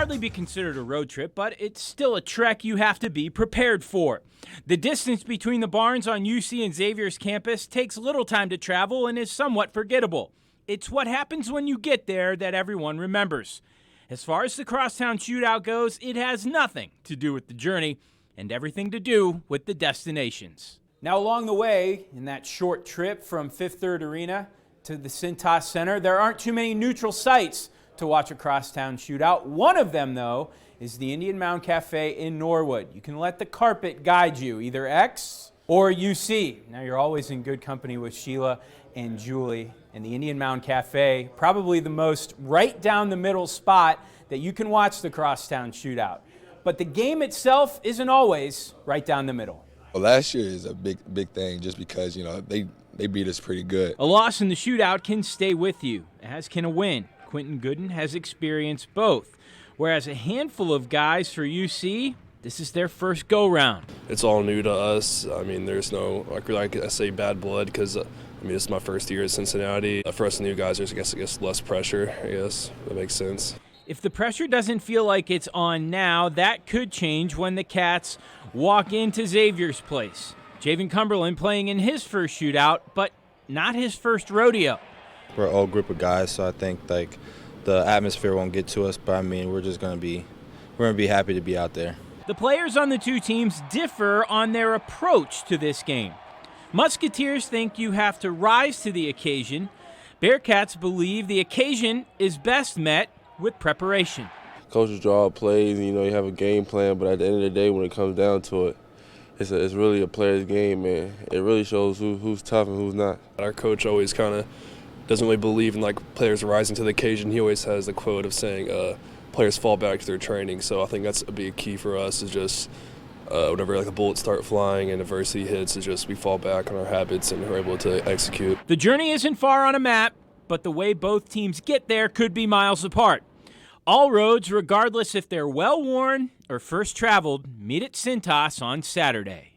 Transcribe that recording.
hardly be considered a road trip, but it's still a trek you have to be prepared for. The distance between the barns on UC and Xavier's campus takes little time to travel and is somewhat forgettable. It's what happens when you get there that everyone remembers. As far as the Crosstown Shootout goes, it has nothing to do with the journey and everything to do with the destinations. Now, along the way, in that short trip from Fifth Third Arena to the Cintas Center, there aren't too many neutral sites to watch a Crosstown Shootout. One of them, though, is the Indian Mound Cafe in Norwood. You can let the carpet guide you, either X or UC. Now, you're always in good company with Shelia and Julie. And the Indian Mound Cafe, probably the most right down the middle spot that you can watch the Crosstown Shootout. But the game itself isn't always right down the middle. Well, last year is a big thing just because, they beat us pretty good. A loss in the shootout can stay with you, as can a win. Quentin Gooden has experienced both, whereas a handful of guys for UC, this is their first go-round. It's all new to us. I mean, there's no, I say bad blood because, this is my first year at Cincinnati. For us new guys, there's, I guess less pressure, That makes sense. If the pressure doesn't feel like it's on now, that could change when the Cats walk into Xavier's place. Javen Cumberland playing in his first shootout, but not his first rodeo. We're an old group of guys, so I think the atmosphere won't get to us, but we're just gonna be happy to be out there. The players on the two teams differ on their approach to this game. Musketeers think you have to rise to the occasion. Bearcats believe the occasion is best met with preparation. Coaches draw up plays, and, you have a game plan, but at the end of the day, when it comes down to it, it's really a player's game, man. It really shows who's tough and who's not. Our coach always kind of doesn't really believe in players rising to the occasion. He always has the quote of saying players fall back to their training. So I think that's a big key for us is just whenever the bullets start flying and adversity hits, is just we fall back on our habits and we're able to execute. The journey isn't far on a map, but the way both teams get there could be miles apart. All roads, regardless if they're well-worn or first traveled, meet at Cintas on Saturday.